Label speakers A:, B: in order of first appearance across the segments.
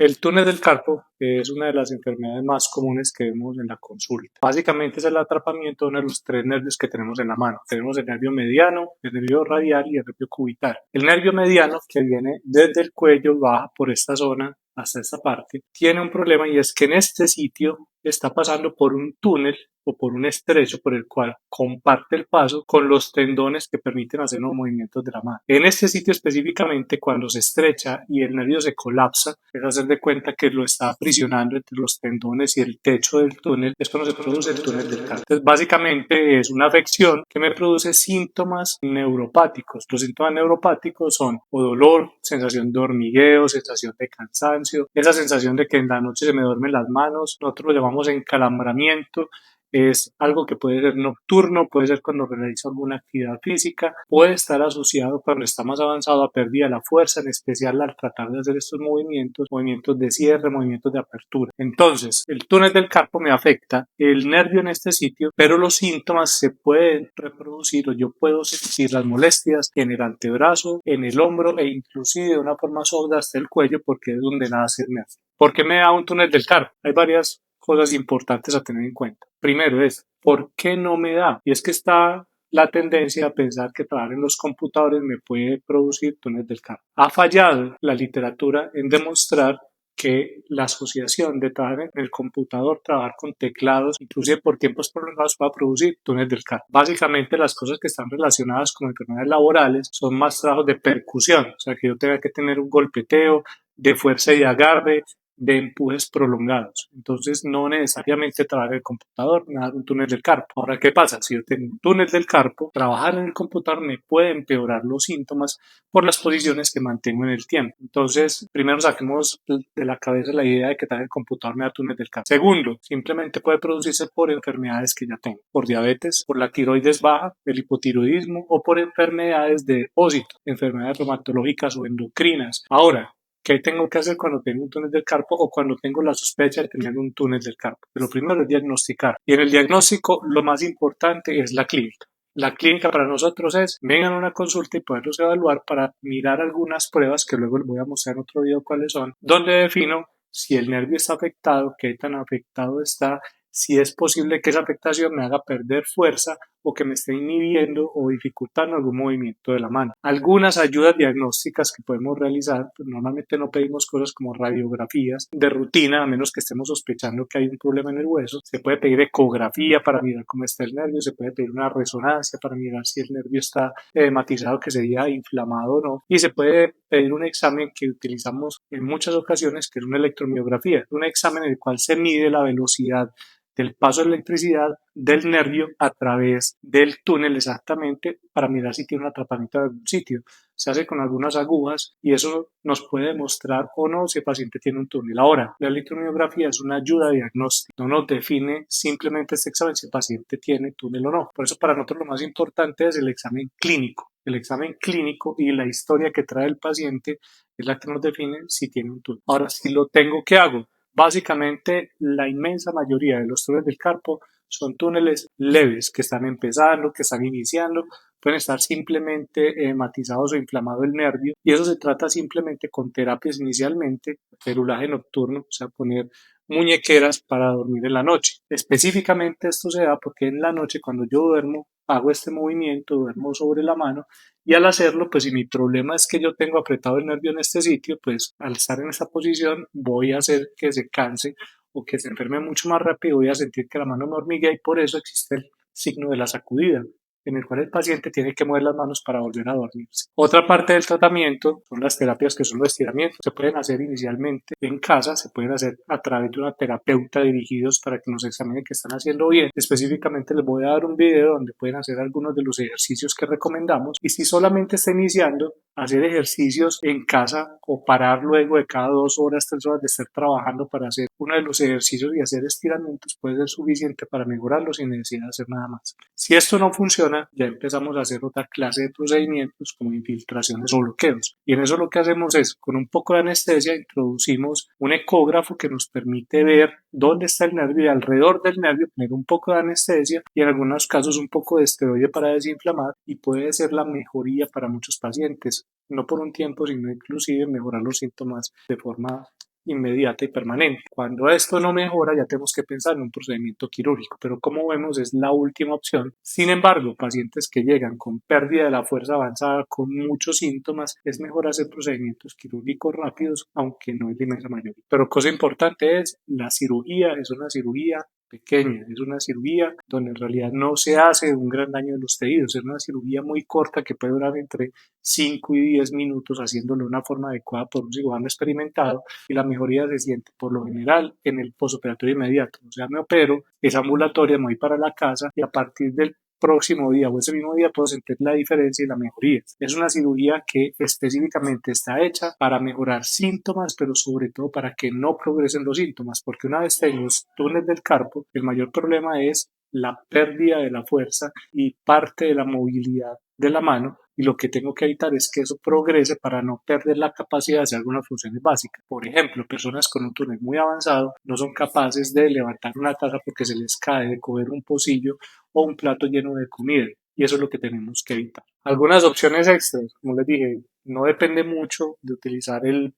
A: El túnel del carpo es una de las enfermedades más comunes que vemos en la consulta. Básicamente es el atrapamiento de uno de los tres nervios que tenemos en la mano. Tenemos el nervio mediano, el nervio radial y el nervio cubital. El nervio mediano, que viene desde el cuello, baja por esta zona hasta esta parte, tiene un problema y es que en este sitio está pasando por un túnel o por un estrecho por el cual comparte el paso con los tendones que permiten hacer los movimientos de la mano. En este sitio específicamente, cuando se estrecha y el nervio se colapsa, es hacer de cuenta que lo está aprisionando entre los tendones y el techo del túnel, es cuando se produce el túnel del carpo. Entonces, básicamente es una afección que me produce síntomas neuropáticos. Los síntomas neuropáticos son o dolor, sensación de hormigueo, sensación de cansancio, esa sensación de que en la noche se me duermen las manos, nosotros lo llamamos encalambramiento. Es algo que puede ser nocturno, puede ser cuando realizo alguna actividad física, puede estar asociado cuando está más avanzado a pérdida de la fuerza, en especial al tratar de hacer estos movimientos, movimientos de cierre, movimientos de apertura. Entonces, el túnel del carpo me afecta el nervio en este sitio, pero los síntomas se pueden reproducir o yo puedo sentir las molestias en el antebrazo, en el hombro e inclusive de una forma sorda hasta el cuello porque es donde nace el nervio. ¿Por qué me da un túnel del carpo? Hay varias cosas importantes a tener en cuenta. Primero es, ¿por qué no me da? Y es que está la tendencia a pensar que trabajar en los computadores me puede producir túnel del carpo. Ha fallado la literatura en demostrar que la asociación de trabajar en el computador, trabajar con teclados, inclusive por tiempos prolongados, va a producir túnel del carpo. Básicamente las cosas que están relacionadas con enfermedades laborales son más trabajos de percusión, o sea que yo tenga que tener un golpeteo de fuerza y de agarre, de empujes prolongados. Entonces, no necesariamente trabajar en el computador, me da un túnel del carpo. Ahora, ¿qué pasa? Si yo tengo un túnel del carpo, trabajar en el computador me puede empeorar los síntomas por las posiciones que mantengo en el tiempo. Entonces, primero saquemos de la cabeza la idea de que trabajar en el computador me da túnel del carpo. Segundo, simplemente puede producirse por enfermedades que ya tengo, por diabetes, por la tiroides baja, el hipotiroidismo o por enfermedades de depósito, enfermedades reumatológicas o endocrinas. Ahora, ¿qué tengo que hacer cuando tengo un túnel del carpo o cuando tengo la sospecha de tener un túnel del carpo? Lo primero es diagnosticar. Y en el diagnóstico lo más importante es la clínica. La clínica para nosotros es, vengan a una consulta y poderlos evaluar para mirar algunas pruebas que luego les voy a mostrar en otro video cuáles son, donde defino si el nervio está afectado, qué tan afectado está, si es posible que esa afectación me haga perder fuerza o que me esté inhibiendo o dificultando algún movimiento de la mano. Algunas ayudas diagnósticas que podemos realizar, pues normalmente no pedimos cosas como radiografías de rutina, a menos que estemos sospechando que hay un problema en el hueso. Se puede pedir ecografía para mirar cómo está el nervio, se puede pedir una resonancia para mirar si el nervio está edematizado, que sería inflamado o no, y se puede pedir un examen que utilizamos en muchas ocasiones, que es una electromiografía, un examen en el cual se mide la velocidad del paso de electricidad del nervio a través del túnel exactamente para mirar si tiene un atrapamiento en algún sitio. Se hace con algunas agujas y eso nos puede demostrar o no si el paciente tiene un túnel. Ahora, la electromiografía es una ayuda diagnóstica, no nos define simplemente este examen si el paciente tiene túnel o no. Por eso para nosotros lo más importante es el examen clínico. El examen clínico y la historia que trae el paciente es la que nos define si tiene un túnel. Ahora, si lo tengo, ¿qué hago? Básicamente, la inmensa mayoría de los túneles del carpo son túneles leves que están empezando, que están iniciando, pueden estar simplemente hematizados o inflamado el nervio y eso se trata simplemente con terapias inicialmente, perulaje nocturno, o sea, poner muñequeras para dormir en la noche. Específicamente esto se da porque en la noche cuando yo duermo hago este movimiento, duermo sobre la mano y al hacerlo, pues si mi problema es que yo tengo apretado el nervio en este sitio, pues al estar en esta posición voy a hacer que se canse o que se enferme mucho más rápido, voy a sentir que la mano me hormiguea y por eso existe el signo de la sacudida, en el cual el paciente tiene que mover las manos para volver a dormirse. Otra parte del tratamiento son las terapias que son los estiramientos. Se pueden hacer inicialmente en casa, se pueden hacer a través de una terapeuta dirigidos para que nos examinen que están haciendo bien. Específicamente les voy a dar un video donde pueden hacer algunos de los ejercicios que recomendamos y si solamente está iniciando, hacer ejercicios en casa o parar luego de cada 2 horas, 3 horas de estar trabajando para hacer uno de los ejercicios y hacer estiramientos puede ser suficiente para mejorarlo sin necesidad de hacer nada más. Si esto no funciona, ya empezamos a hacer otra clase de procedimientos como infiltraciones o bloqueos. Y en eso lo que hacemos es, con un poco de anestesia, introducimos un ecógrafo que nos permite ver dónde está el nervio y alrededor del nervio poner un poco de anestesia y en algunos casos un poco de esteroide para desinflamar y puede ser la mejoría para muchos pacientes, no por un tiempo, sino inclusive mejorar los síntomas de forma inmediata y permanente. Cuando esto no mejora, ya tenemos que pensar en un procedimiento quirúrgico, pero como vemos es la última opción. Sin embargo, pacientes que llegan con pérdida de la fuerza avanzada, con muchos síntomas, es mejor hacer procedimientos quirúrgicos rápidos, aunque no es la inmensa mayoría. Pero cosa importante es, la cirugía es una cirugía pequeña, es una cirugía donde en realidad no se hace un gran daño de los tejidos, es una cirugía muy corta que puede durar entre 5 y 10 minutos haciéndolo de una forma adecuada por un cirujano experimentado y la mejoría se siente por lo general en el posoperatorio inmediato. O sea, me opero, es ambulatoria, me voy para la casa y a partir del próximo día o ese mismo día puedo sentir la diferencia y la mejoría. Es una cirugía que específicamente está hecha para mejorar síntomas, pero sobre todo para que no progresen los síntomas, porque una vez tengo los túneles del carpo, el mayor problema es la pérdida de la fuerza y parte de la movilidad de la mano y lo que tengo que evitar es que eso progrese para no perder la capacidad de hacer algunas funciones básicas. Por ejemplo, personas con un túnel muy avanzado no son capaces de levantar una taza porque se les cae, de coger un pocillo o un plato lleno de comida. Y eso es lo que tenemos que evitar. Algunas opciones extras, como les dije, no depende mucho de utilizar el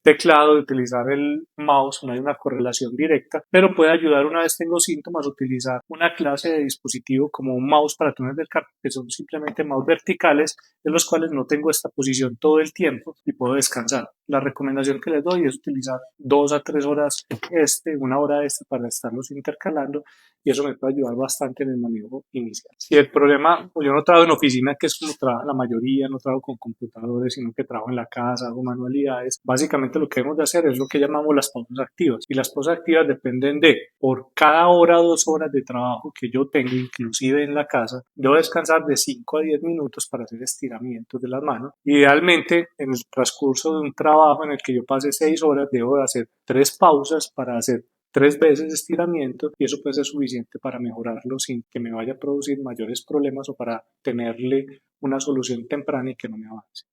A: teclado, de utilizar el mouse, no hay una correlación directa, pero puede ayudar una vez tengo síntomas a utilizar una clase de dispositivo como un mouse para túneles del carpo, que son simplemente mouse verticales, en los cuales no tengo esta posición todo el tiempo y puedo descansar. La recomendación que les doy es utilizar 2 a 3 horas una hora para estarlos intercalando y eso me puede ayudar bastante en el manejo inicial. Si el problema, pues yo no trabajo en oficina, que es como trabaja la mayoría, no trabajo con computadores, sino que trabajo en la casa, hago manualidades. Básicamente lo que debemos de hacer es lo que llamamos las pausas activas. Y las pausas activas dependen de, por cada hora o 2 horas de trabajo que yo tengo, inclusive en la casa, debo descansar de 5 a 10 minutos para hacer estiramientos de las manos. Idealmente, en el transcurso de un trabajo en el que yo pase 6 horas, debo de hacer 3 pausas para hacer 3 veces estiramiento y eso puede ser suficiente para mejorarlo sin que me vaya a producir mayores problemas o para tenerle una solución temprana y que no me avance.